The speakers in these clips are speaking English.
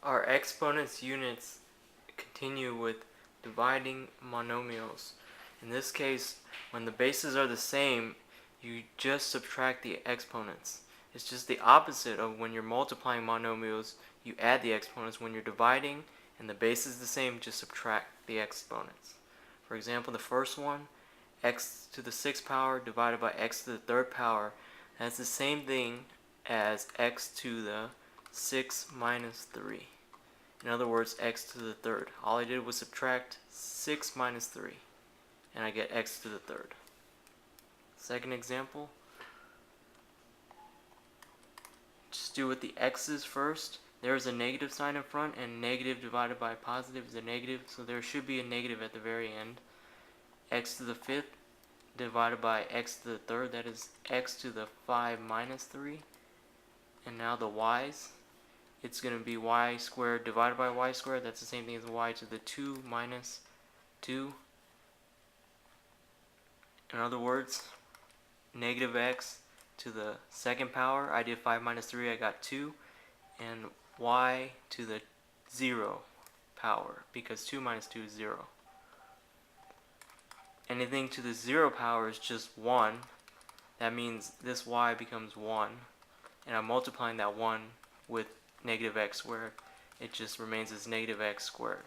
Our exponents units continue with dividing monomials. In this case, when the bases are the same, you just subtract the exponents. It's just the opposite of when you're multiplying monomials, you add the exponents. When you're dividing and the base is the same, just subtract the exponents. For example, the first one, x to the 6th power divided by x to the 3rd power, that's the same thing as x to the 6 minus 3. In other words, x to the 3rd. All I did was subtract 6 minus 3, and I get x to the 3rd. Second example, just do with the x's first. There's a negative sign in front, and negative divided by positive is a negative, so there should be a negative at the very end. X to the 5th divided by x to the 3rd, that is x to the 5 minus 3. And now the y's, it's going to be y squared divided by y squared. That's the same thing as y to the 2 minus 2. In other words, negative x to the 2nd power. I did 5 minus 3, I got 2. And y to the 0 power, because 2 minus 2 is 0. Anything to the 0 power is just 1. That means this y becomes 1. And I'm multiplying that 1 with negative x squared. It just remains as negative x squared.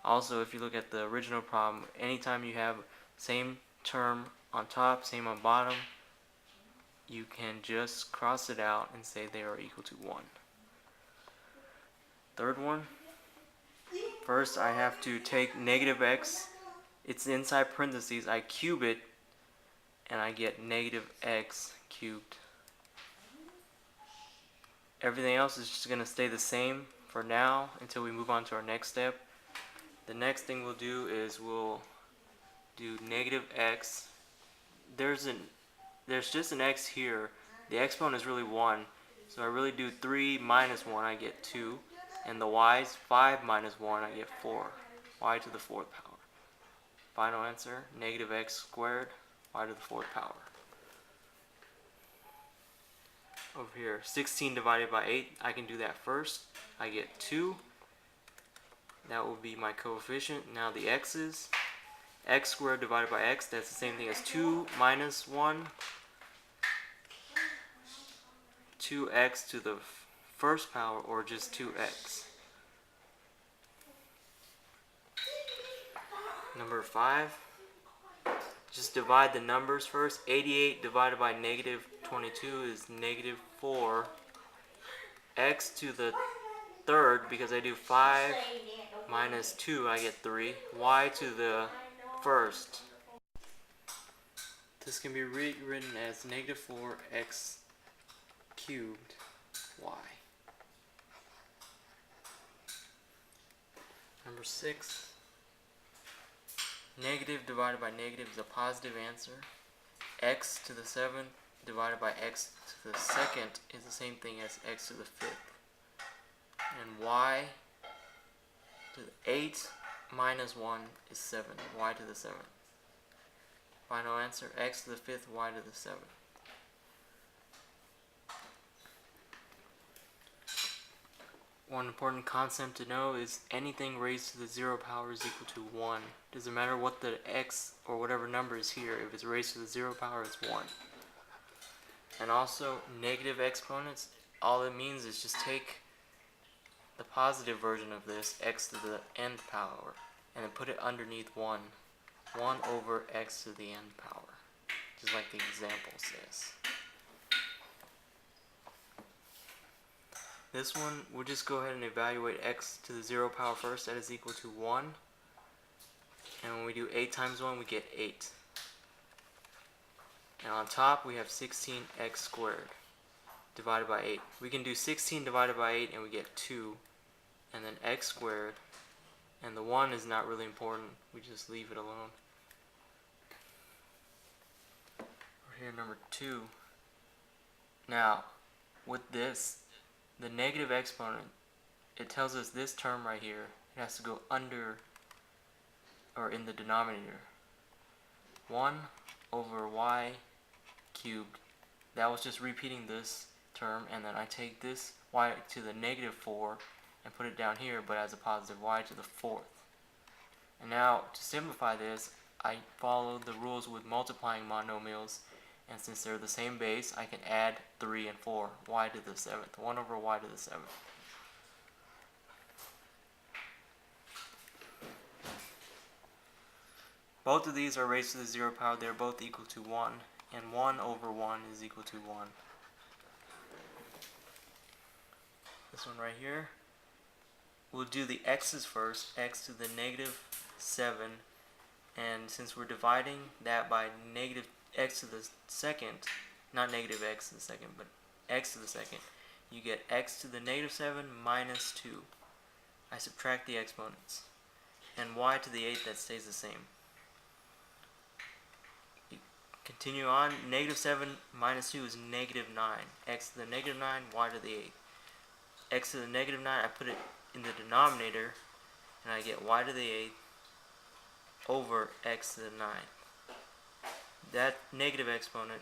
Also, if you look at the original problem, anytime you have same term on top, same on bottom, you can just cross it out and say they are equal to 1. Third one, first I have to take negative x, it's inside parentheses, I cube it, and I get negative x cubed. Everything else is just going to stay the same for now until we move on to our next step. The next thing we'll do is we'll do negative x. There's just an x here. The exponent is really 1. So I really do 3 minus 1, I get 2. And the y's, 5 minus 1, I get 4. Y to the 4th power. Final answer, negative x squared, y to the 4th power. Over here, 16 divided by 8, I can do that first. I get 2. That will be my coefficient. Now the x's. X squared divided by x, that's the same thing as 2 minus 1. 2x to the 1st power, or just 2x. Number 5. Just divide the numbers first. 88 divided by negative 22 is negative 4. X to the 3rd, because I do 5 minus 2, I get 3. Y to the 1st. This can be rewritten as negative 4x cubed y. Number 6. Negative divided by negative is a positive answer. X to the 7th divided by x to the 2nd is the same thing as x to the 5th. And y to the 8 minus 1 is 7. Y to the 7th. Final answer, x to the 5th, y to the 7th. One important concept to know is anything raised to the 0 power is equal to 1. Doesn't matter what the x or whatever number is here, if it's raised to the 0 power, it's 1. And also, negative exponents, all it means is just take the positive version of this, x to the nth power, and then put it underneath 1. 1 over x to the nth power, just like the example says. This one, we'll just go ahead and evaluate x to the 0 power first. That is equal to 1. And when we do 8 times 1, we get 8. And on top, we have 16x squared divided by 8. We can do 16 divided by 8 and we get 2. And then x squared. And the 1 is not really important. We just leave it alone. Over here, number 2. Now, with this, the negative exponent, it tells us this term right here, it has to go under or in the denominator. 1 over y cubed. That was just repeating this term, and then I take this y to the negative 4 and put it down here, but as a positive y to the fourth. And now, to simplify this, I follow the rules with multiplying monomials, and since they're the same base, I can add 3 and 4, y to the 7th, 1 over y to the 7th. Both of these are raised to the 0 power. They're both equal to 1, and 1 over 1 is equal to 1. This one right here. We'll do the x's first, x to the negative 7, and since we're dividing that by negative x to the second, not negative x to the second, but x to the second, you get x to the negative 7 minus 2. I subtract the exponents. And y to the 8th, that stays the same. Continue on, negative 7 minus 2 is negative 9. X to the negative 9, y to the 8th. X to the negative 9, I put it in the denominator, and I get y to the 8th over x to the 9th. That negative exponent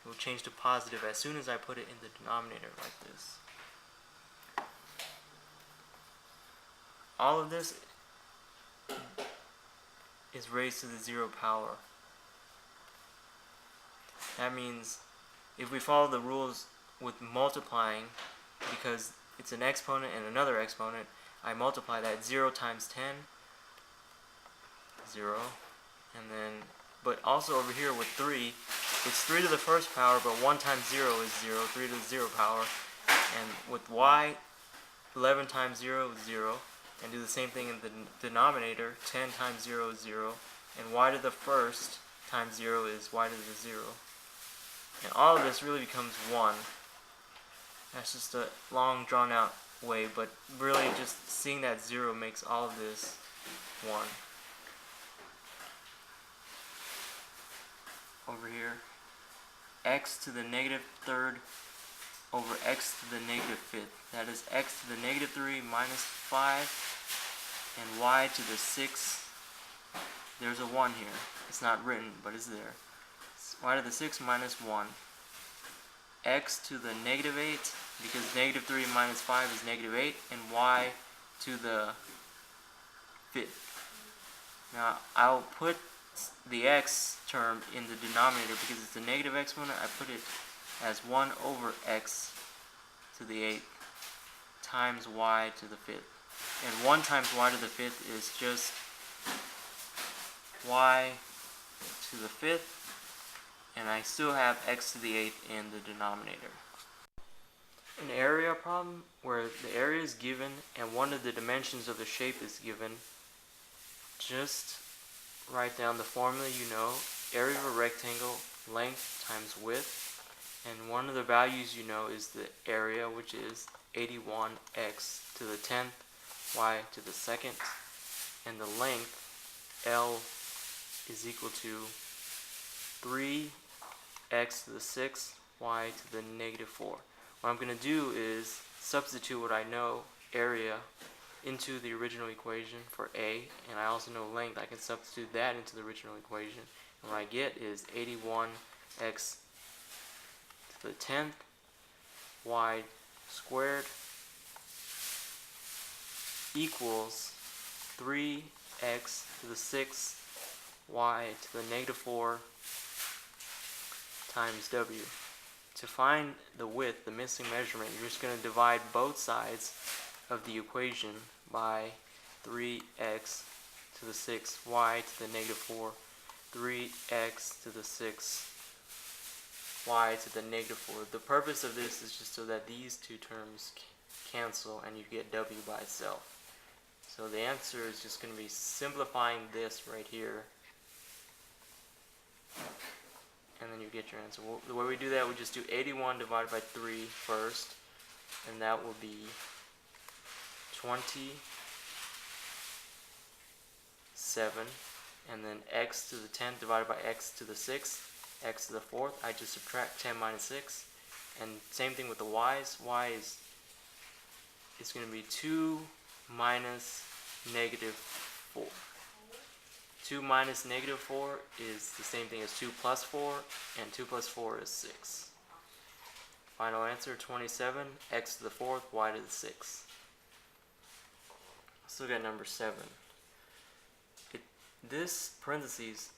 will change to positive as soon as I put it in the denominator like this. All of this is raised to the 0 power. That means if we follow the rules with multiplying, because it's an exponent and another exponent, I multiply that 0 times 10, 0, and then, but also over here with 3, it's 3 to the first power, but 1 times 0 is 0, 3 to the 0 power, and with y, 11 times 0 is 0, and do the same thing in the denominator, 10 times 0 is 0, and y to the first times 0 is y to the 0. And all of this really becomes 1. That's just a long drawn out way, but really just seeing that 0 makes all of this 1. Over here, x to the negative 3rd over x to the negative 5th. That is x to the negative 3 minus 5, and y to the 6th. There's a 1 here. It's not written, but it's there. Y to the 6 minus 1. X to the negative 8, because negative 3 minus 5 is negative 8, and y to the 5th. Now, I'll put the x term in the denominator because it's a negative exponent. I put it as 1 over x to the 8th times y to the 5th. And 1 times y to the 5th is just y to the 5th, and I still have x to the 8th in the denominator. An area problem where the area is given and one of the dimensions of the shape is given, just write down the formula you know, area of a rectangle, length times width, and one of the values you know is the area, which is 81x to the 10th, y to the 2nd, and the length, L, is equal to 3x to the 6th, y to the negative 4. What I'm going to do is substitute what I know, area, into the original equation for a, and I also know length. I can substitute that into the original equation, and what I get is 81x to the 10th, y squared, equals 3x to the 6th, y to the negative 4 times w. To find the width, the missing measurement, you're just going to divide both sides of the equation by 3x to the 6th, y to the negative 4, 3x to the 6th, y to the negative 4. The purpose of this is just so that these two terms cancel and you get w by itself. So the answer is just going to be simplifying this right here, and then you get your answer. The way we do that, we just do 81 divided by 3 first, and that will be 27, and then x to the 10th divided by x to the 6th, x to the 4th. I just subtract 10 minus 6, and same thing with the y's. Y is going to be 2 minus negative 4. 2 minus negative 4 is the same thing as 2 plus 4, and 2 plus 4 is 6. Final answer, 27, x to the 4th, y to the 6th. Let's look at number 7. This parentheses,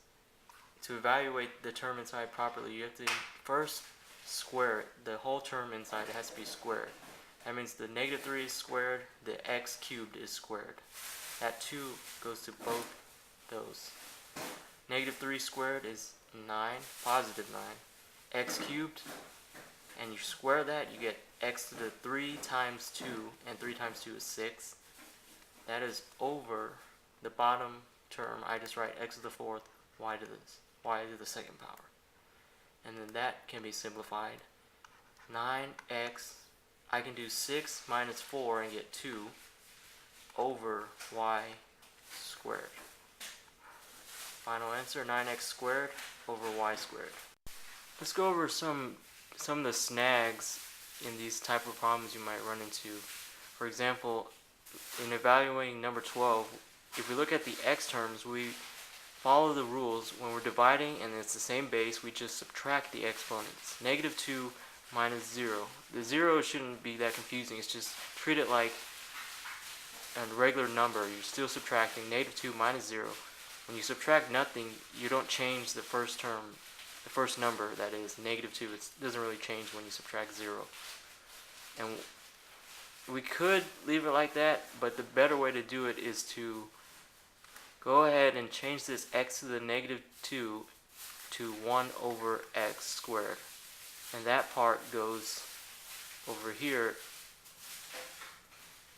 to evaluate the term inside properly, you have to first square it. The whole term inside it has to be squared. That means the -3 is squared, the x cubed is squared. That 2 goes to both those. -3 squared is 9, positive 9. X cubed, and you square that, you get x to the 3 times 2, and 3 times 2 is 6. That is over the bottom term. I just write x to the 4th, y to the 2nd power. And then that can be simplified. 9x, I can do 6 minus 4 and get 2 over y squared. Final answer, 9x squared over y squared. Let's go over some of the snags in these type of problems you might run into. For example, in evaluating number 12, if we look at the x terms, we follow the rules. When we're dividing and it's the same base, we just subtract the exponents. -2 minus 0. The 0 shouldn't be that confusing. It's just treat it like a regular number. You're still subtracting. -2 minus 0. When you subtract nothing, you don't change the first term, the first number, that is -2. It doesn't really change when you subtract 0. And we could leave it like that, but the better way to do it is to go ahead and change this x to the -2 to 1 over x squared. And that part goes over here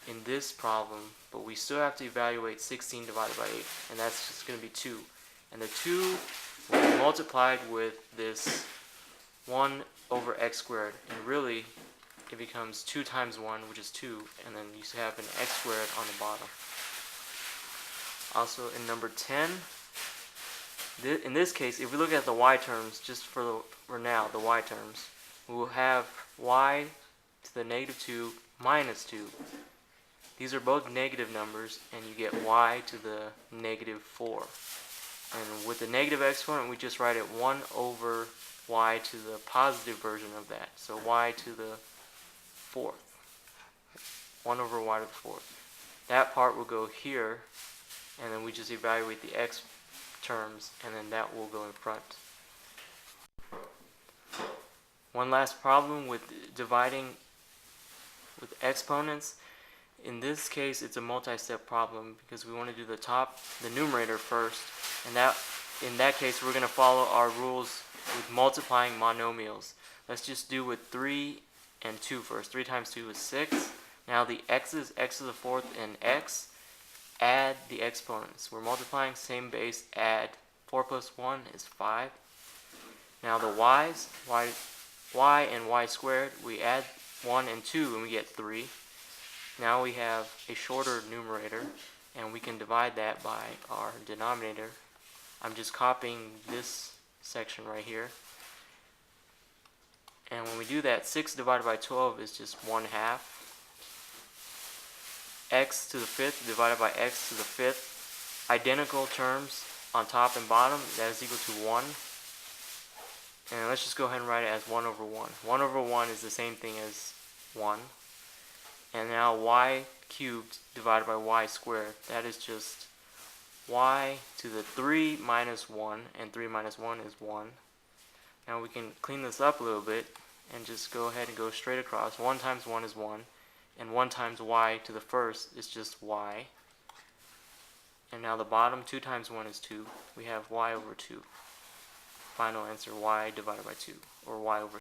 in this problem, but we still have to evaluate 16 divided by 8, and that's just going to be 2. And the 2 will be multiplied with this 1 over x squared, and really it becomes 2 times 1, which is 2, and then you have an x squared on the bottom. Also in number 10, in this case, if we look at the y terms, just for now, the y terms, we will have y to the -2 minus 2. These are both negative numbers, and you get y to the -4. And with the negative exponent, we just write it 1 over y to the positive version of that. So y to the 4th. 1 over y to the 4th. That part will go here, and then we just evaluate the x terms, and then that will go in front. One last problem with dividing with exponents. In this case, it's a multi-step problem because we want to do the numerator first, and in that case we're going to follow our rules with multiplying monomials. Let's just do with 3 and 2 first. 3 times 2 is 6. Now the x's, x to the 4th and x, add the exponents. We're multiplying, same base, add. 4 plus 1 is 5. Now the y's, y and y squared, we add 1 and 2 and we get 3. Now we have a shorter numerator, and we can divide that by our denominator. I'm just copying this section right here. And when we do that, 6 divided by 12 is just 1/2. X to the 5th divided by x to the 5th. Identical terms on top and bottom, that is equal to 1. And let's just go ahead and write it as 1 over 1. 1 over 1 is the same thing as 1. And now y cubed divided by y squared, that is just y to the 3 minus 1, and 3 minus 1 is 1. Now we can clean this up a little bit and just go ahead and go straight across. 1 times 1 is 1, and 1 times y to the first is just y. And now the bottom, 2 times 1 is 2. We have y over 2. Final answer, y divided by 2, or y over